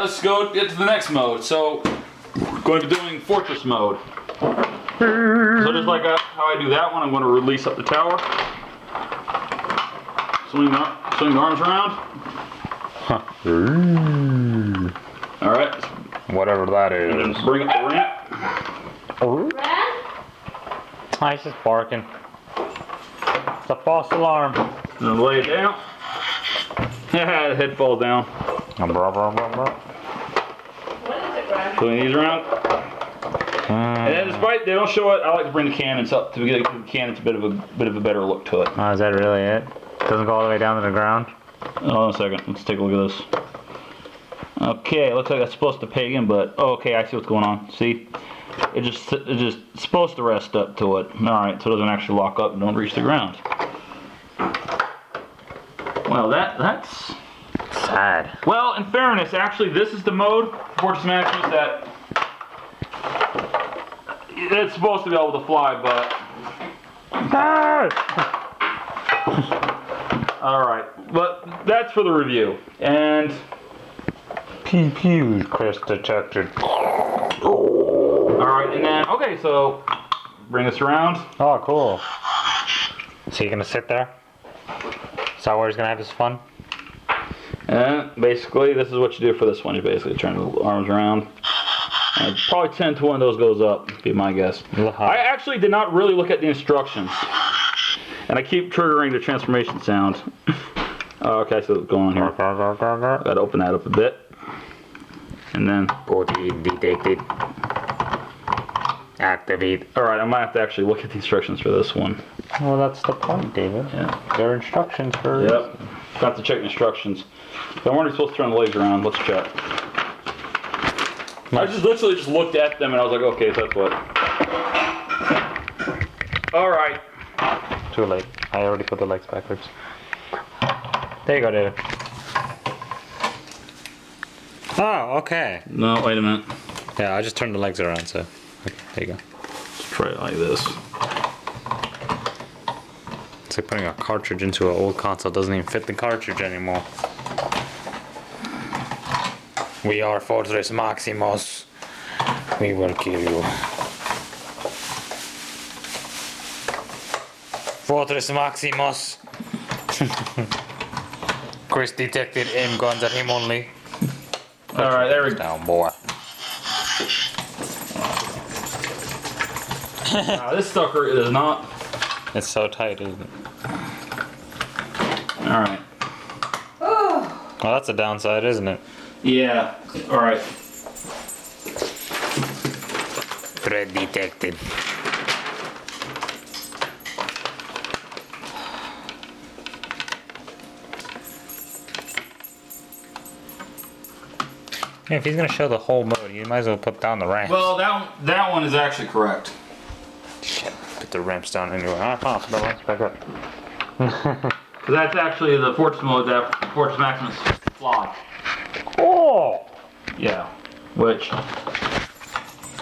Let's go get to the next mode. So, we're going to be doing fortress mode. So just like how I do that one, I'm going to release up the tower. Swing the arms around. Huh. Alright. Whatever that is. And then bring up the ramp. Oh, he's just barking. It's a false alarm. And then lay it down. Yeah, the head falls down. Blah, blah, blah, blah. What is it, Brad? Swing these around. And then despite they don't show it, I like to bring the cannons up to give the cannons a bit of a better look to it. Oh, is that really it? Doesn't go all the way down to the ground? Hold on a second. Let's take a look at this. Okay, looks like that's supposed to peg in, but oh, okay, I see what's going on. See, it's just supposed to rest up to it. All right, so it doesn't actually lock up and don't reach the ground. Well, that's sad. Well, in fairness, actually, this is the mode Fortress Maximus that it's supposed to be able to fly, but. All right, but that's for the review. And Pew pew, Chris detected. all right, and then okay, so bring this around. Oh, cool. So you're gonna sit there? Is that where he's gonna have his fun? And basically, this is what you do for this one. You basically turn the arms around. And probably 10 to 1 of those goes up, be my guess. I actually did not really look at the instructions. And I keep triggering the transformation sound. Okay, so what's going on here? Gotta open that up a bit. And then... Body detected. Activate. Alright, I might have to actually look at the instructions for this one. Well, that's the point, David. Yeah. There are instructions for... Yep. Got to check the instructions. If I'm already supposed to turn the legs around, let's check. I just literally just looked at them and I was like, okay, so that's what. Alright. Too late. I already put the legs backwards. There you go, David. Oh, okay. No, wait a minute. Yeah, I just turned the legs around, so... Okay, there you go. Let's try it like this. It's like putting a cartridge into an old console. It doesn't even fit the cartridge anymore. We are Fortress Maximus. We will kill you. Fortress Maximus. Chris detected aim guns at him only. Alright, there we go. Down, boy. This sucker is not. It's so tight, isn't it? Alright. Oh. Well, that's a downside, isn't it? Yeah. Alright. Threat detected. Yeah, if he's gonna show the whole mode, you might as well put down the ramps. Well, that one is actually correct. Shit, put the ramps down anyway. I found the ramps back up. Because that's actually the Fortress mode that Fortress Maximus fly. Oh! Yeah. Which.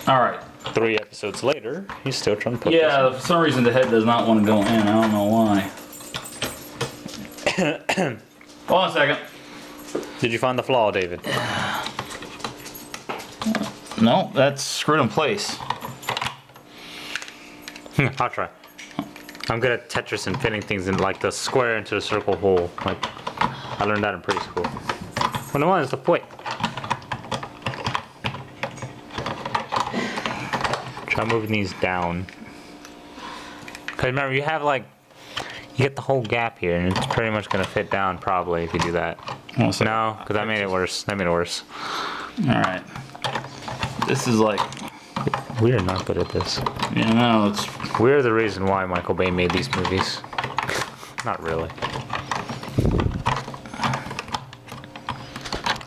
Alright. 3 episodes later, he's still trying to put Yeah, for some reason the head does not want to go in. I don't know why. Hold on a second. this. Did you find the flaw, David? No, that's screwed in place. I'll try. I'm good at Tetris and fitting things in like the square into the circle hole. Like I learned that in preschool. Well, no, it's the point. Try moving these down. Cause remember, you have like you get the whole gap here, and it's pretty much gonna fit down probably if you do that. No, because that made it worse. That made it worse. All right. This is like. We are not good at this. Yeah, no, it's. We're the reason why Michael Bay made these movies. Not really.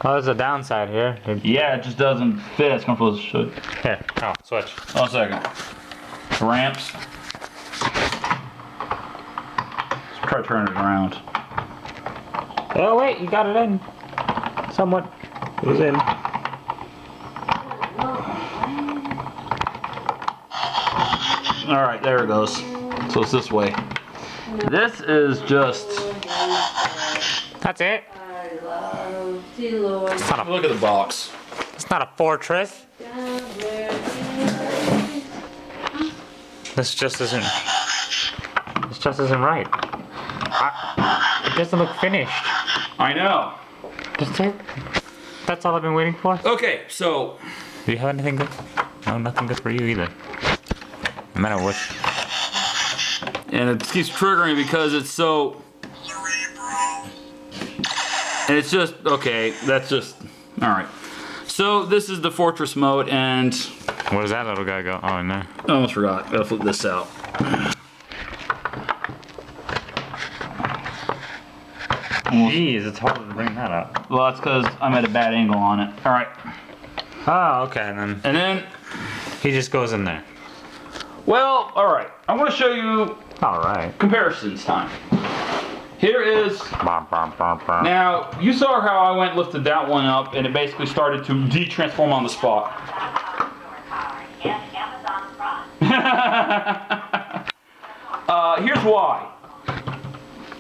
Oh, there's a downside here. Yeah, it just doesn't fit as comfortable as it should. Here, oh, switch. Hold on a second. Ramps. Let's try turning it around. Oh wait, you got it in. Somewhat. It was in. Alright, there it goes. So it's this way. This is just... That's it. I love Dear Lord. It's not a, Look at the box. it's not a fortress. This just isn't. This just isn't right. It doesn't look finished. I know. That's it. That's all I've been waiting for. Okay, so Do you have anything good? No, nothing good for you either. No matter what. and it keeps triggering because it's so. And it's just okay. That's just all right. So this is the fortress mode, and Where does that little guy go? Oh, no. I almost forgot. Gotta flip this out. Jeez, it's harder to bring that up. Well, that's because I'm at a bad angle on it. All right, Oh, okay, and then he just goes in there. well, all right. I want to show you All right. comparisons time. Here is. Now, you saw how I went lifted that one up, and it basically started to de-transform on the spot. Here's why.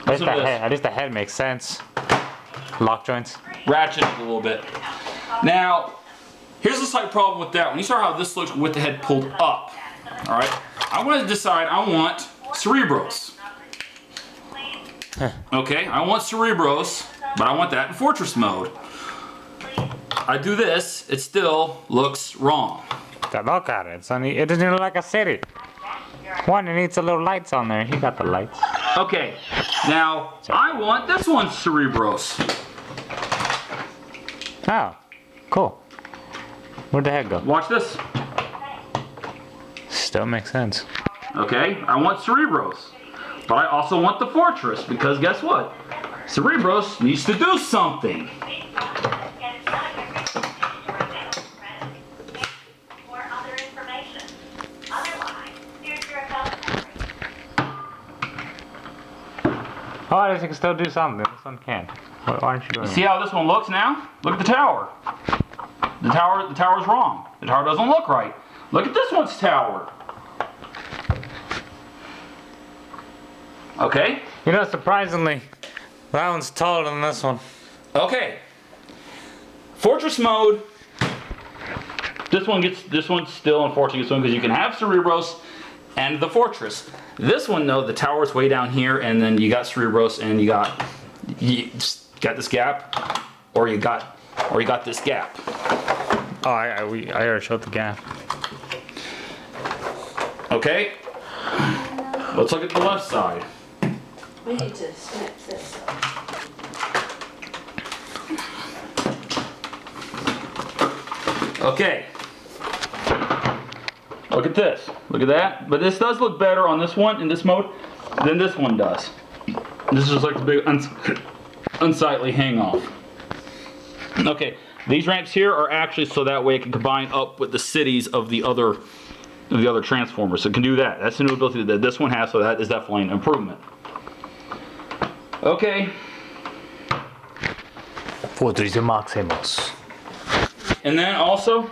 At least the head makes sense. Lock joints. Ratchet it a little bit. Now, here's the slight problem with that one. You saw how this looks with the head pulled up. All right. I want to decide. I want Cerebros. Okay, I want Cerebros, but I want that in Fortress mode. I do this, it still looks wrong. Look at it, sonny. It doesn't look like a city. One, it needs a little lights on there. He got the lights. Okay, now I want this one Cerebros. Oh, cool. Where'd the head go? Watch this. Still makes sense. Okay, I want Cerebros. But I also want the Fortress, because guess what? Cerebros needs to do something. Oh, this can still do something. This one can't. Why aren't you doing See how this one looks now? Look at the tower. The tower's wrong. The tower doesn't look right. Look at this one's tower. Okay? You know, surprisingly, that one's taller than this one. Okay. Fortress mode. This one's still in Fortress mode because you can have Cerebros and the Fortress. This one though, the tower's way down here, and then you got Cerebros and you got this gap, or you got this gap. Oh, I already showed the gap. Okay. Let's look at the left side. We need to snip this up. Okay. Look at this. Look at that. But this does look better on this one in this mode than this one does. This is like the big unsightly hang off. Okay. These ramps here are actually so that way it can combine up with the cities of the other transformers. So it can do that. That's the new ability that this one has, so that is definitely an improvement. Okay. Fortress Maximus. And then also,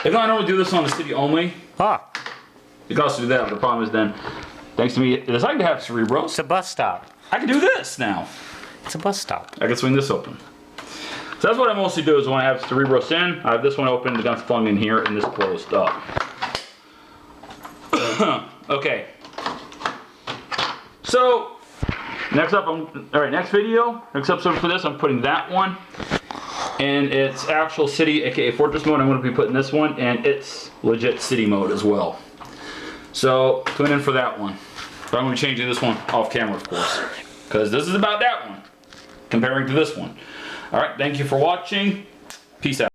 if I don't do this on the city only, Ah, you can also do that. But the problem is then, thanks to me deciding to have Cerebros, it's a bus stop. I can do this now. It's a bus stop. I can swing this open. So that's what I mostly do is when I have Cerebros in, I have this one open, the gun's flung in here, and this closed up. Okay. So, next video, next episode for this, I'm putting that one in its actual city, aka Fortress mode. I'm going to be putting this one and its legit city mode as well. So, tune in for that one. But I'm going to be changing this one off camera, of course, because this is about that one, comparing to this one. Alright, thank you for watching. Peace out.